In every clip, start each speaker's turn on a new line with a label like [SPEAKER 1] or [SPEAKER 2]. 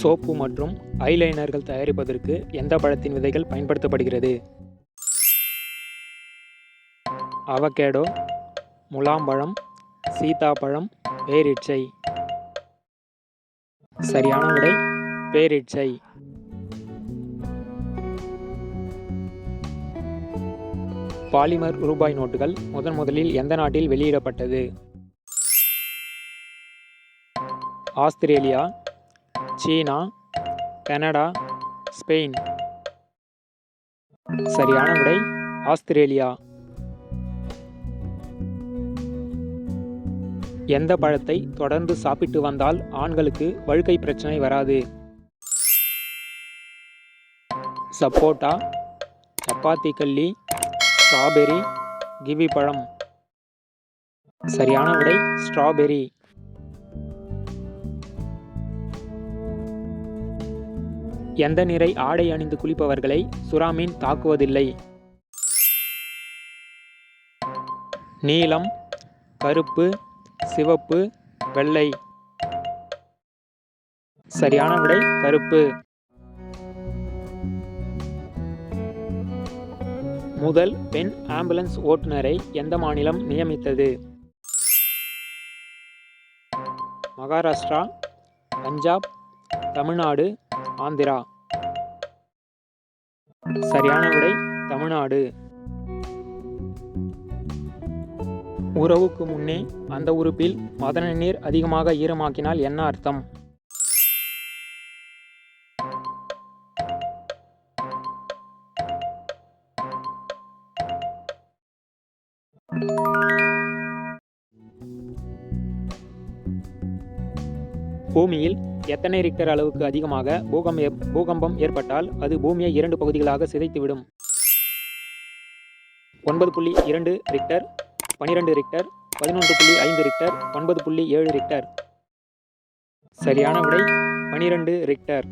[SPEAKER 1] Soap மற்றும் ஐலைனர்கள் தயாரிப்பதற்கு எந்த பழத்தின் விதைகள் பயன்படுத்தப்படுகிறது? அவகேடோ, முலாம்பழம், சீதாப்பழம், பேரீட்சை. சரியான விடை பேரீட்சை. பாலிமர் ரூபாய் நோட்டுகள் முதலில் எந்த நாட்டில் வெளியிடப்பட்டது? ஆஸ்திரேலியா, சீனா, கனடா, ஸ்பெயின். சரியான விடை ஆஸ்திரேலியா. எந்த பழத்தை தொடர்ந்து சாப்பிட்டு வந்தால் ஆண்களுக்கு வழுக்கை பிரச்சனை வராது? சப்போட்டா, சப்பாத்தி கல்லி, ஸ்ட்ராபெரி, கிவி பழம். சரியான விடை ஸ்ட்ராபெரி. எந்த நிறை ஆடை அணிந்து குளிப்பவர்களை சுறாமீன் தாக்குவதில்லை? நீலம், கருப்பு, சிவப்பு, வெள்ளை. சரியான விடை கருப்பு. முதல் பெண் ஆம்புலன்ஸ் ஓட்டுநரை எந்த மாநிலம் நியமித்தது? மகாராஷ்டிரா, பஞ்சாப், தமிழ்நாடு, ஆந்திரா. சரியான விடை தமிழ்நாடு. உறவுக்கு முன்னே அந்த உறுப்பில் மதன நீர் அதிகமாக ஈரமாக்கினால் என்ன அர்த்தம்? பூமியில் எத்தனை ரிக்டர் அளவுக்கு அதிகமாக பூகம்பம் ஏற்பட்டால் அது பூமியை 2 பகுதிகளாக சிதைத்துவிடும்? 9.2 ரிக்டர், 12 ரிக்டர், 11.5 ரிக்டர், 9.7 ரிக்டர். சரியான விடை 12 ரிக்டர்.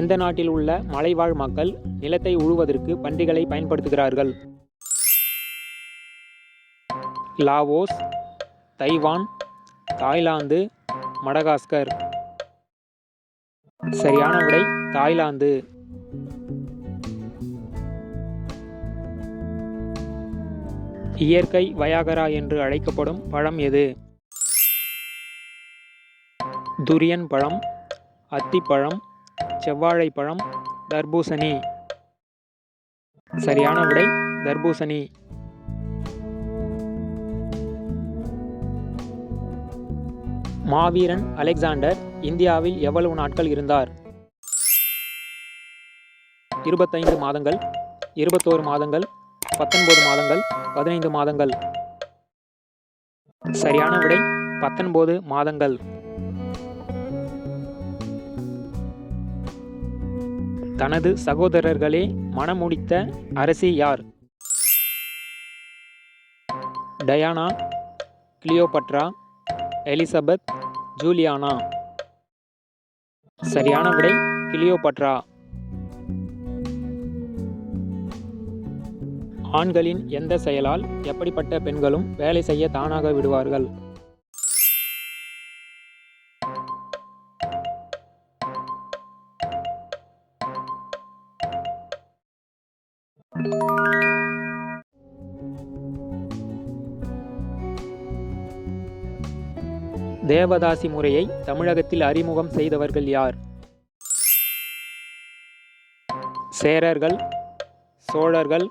[SPEAKER 1] எந்த நாட்டில் உள்ள மலைவாழ் மக்கள் நிலத்தை உழுவதற்கு பன்றிகளை பயன்படுத்துகிறார்கள்? Laos, Taiwan, Thailand, Madagascar. சரியான விடை தாய்லாந்து. இயற்கை வயாகரா என்று அழைக்கப்படும் பழம் எது? துரியன் பழம், அத்திப்பழம், செவ்வாழைப்பழம், தர்பூசணி. சரியான விடை தர்பூசணி. மாவீரன் அலெக்சாண்டர் இந்தியாவில் எவ்வளவு நாட்கள் இருந்தார்? 25 மாதங்கள், 21 மாதங்கள், 19 மாதங்கள், 15 மாதங்கள். சரியான விடை 19 மாதங்கள். தனது சகோதரர்களே மணமுடித்த அரசி யார்? Diana, Cleopatra, Elizabeth, Juliana. சரியான விடை கிளியோபட்ரா. ஆண்களின் எந்த செயலால் எப்படிப்பட்ட பெண்களும் வேலை செய்ய தானாக விடுவார்கள்? தேவதாசி முறையை தமிழகத்தில் அறிமுகம் செய்தவர்கள் யார்? சேரர்கள், சோழர்கள்,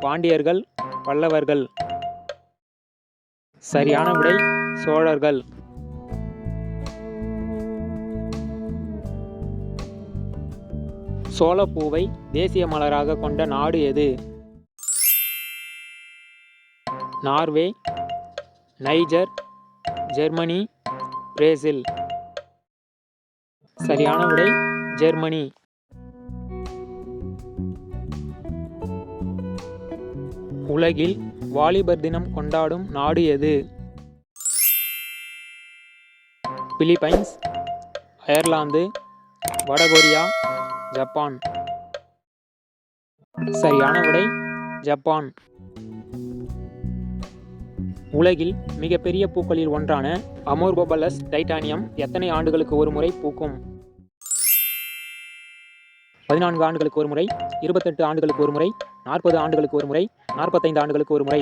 [SPEAKER 1] பாண்டியர்கள், பல்லவர்கள். சரியான விடை சோழர்கள். சோளப்பூவை தேசிய மலராக கொண்ட நாடு எது? Norway, Niger, Germany, Brazil. சரியான விடை ஜெர்மனி. உலகில் வாலிபர் தினம் கொண்டாடும் நாடு எது? பிலிப்பைன்ஸ், அயர்லாந்து, வடகொரியா, ஜப்பான். சரியான விடை ஜப்பான். உலகில் மிகப்பெரிய பூக்களில் ஒன்றான அமோர்போபலஸ் டைட்டானியம் எத்தனை ஆண்டுகளுக்கு ஒரு முறை பூக்கும்? 14 ஆண்டுகளுக்கு ஒரு முறை, 28 ஆண்டுகளுக்கு ஒரு முறை, 40 ஆண்டுகளுக்கு ஒரு முறை, 45 ஆண்டுகளுக்கு ஒரு முறை.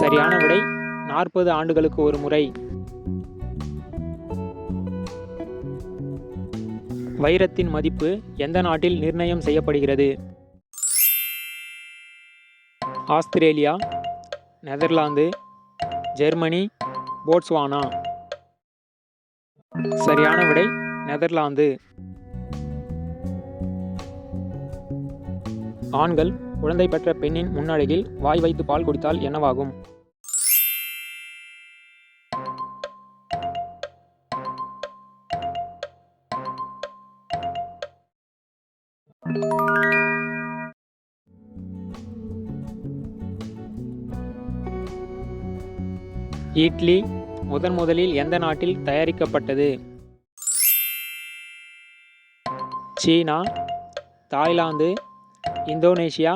[SPEAKER 1] சரியான விடை 40 ஆண்டுகளுக்கு ஒரு முறை. வைரத்தின் மதிப்பு எந்த நாட்டில் நிர்ணயம் செய்யப்படுகிறது? Australia, Netherlands, Germany, Botswana. சரியான விடை நெதர்லாந்து. ஆண்கள் குழந்தை பெற்ற பெண்ணின் முன்னழகில் வாய் வைத்து பால் குடித்தால் என்னவாகும்? இட்லி முதலில் எந்த நாட்டில் தயாரிக்கப்பட்டது? சீனா, தாய்லாந்து, இந்தோனேஷியா,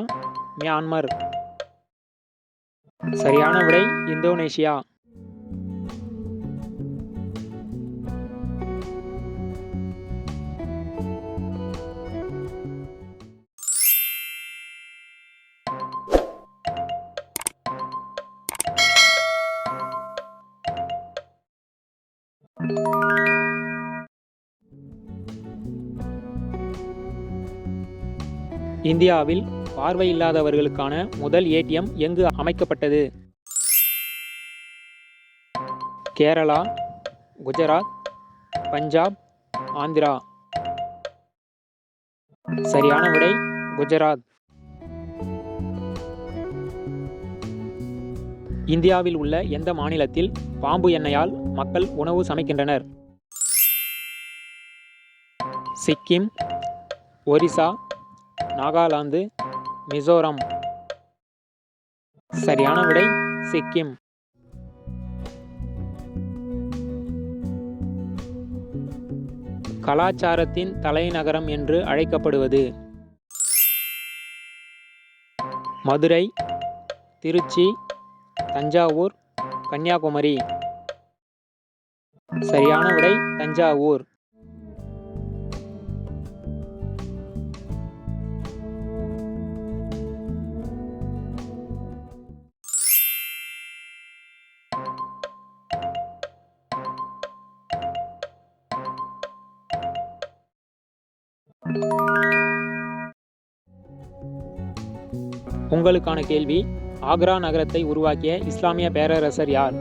[SPEAKER 1] மியான்மர். சரியான விடை இந்தோனேஷியா. இந்தியாவில் பார்வையில்லாதவர்களுக்கான முதல் ஏடிஎம் எங்கு அமைக்கப்பட்டது? கேரளா, குஜராத், பஞ்சாப், ஆந்திரா. சரியான விடை குஜராத். இந்தியாவில் உள்ள எந்த மாநிலத்தில் பாம்பு எண்ணெயால் மக்கள் உணவு சமைக்கின்றனர்? சிக்கிம், ஒரிசா, நாகாலாந்து, மிசோரம். சரியான விடை சிக்கிம். கலாச்சாரத்தின் தலைநகரம் என்று அழைக்கப்படுவது? மதுரை, திருச்சி, தஞ்சாவூர், கன்னியாகுமரி. சரியான விடை தஞ்சாவூர். உங்களுக்கான கேள்வி, ஆக்ரா நகரத்தை உருவாக்கிய இஸ்லாமிய பேரரசர் யார்?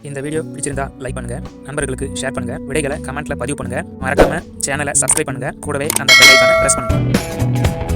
[SPEAKER 2] இந்த வீடியோ பிடிச்சிருந்தா லைக் பண்ணுங்க, நண்பர்களுக்கு ஷேர் பண்ணுங்க, விடைகளை கமெண்ட்ல பதிவு பண்ணுங்க, மறக்காம சேனலை சப்ஸ்கிரைப் பண்ணுங்க, கூடவே அந்த பெல் ஐகானை பிரஸ் பண்ணுங்க.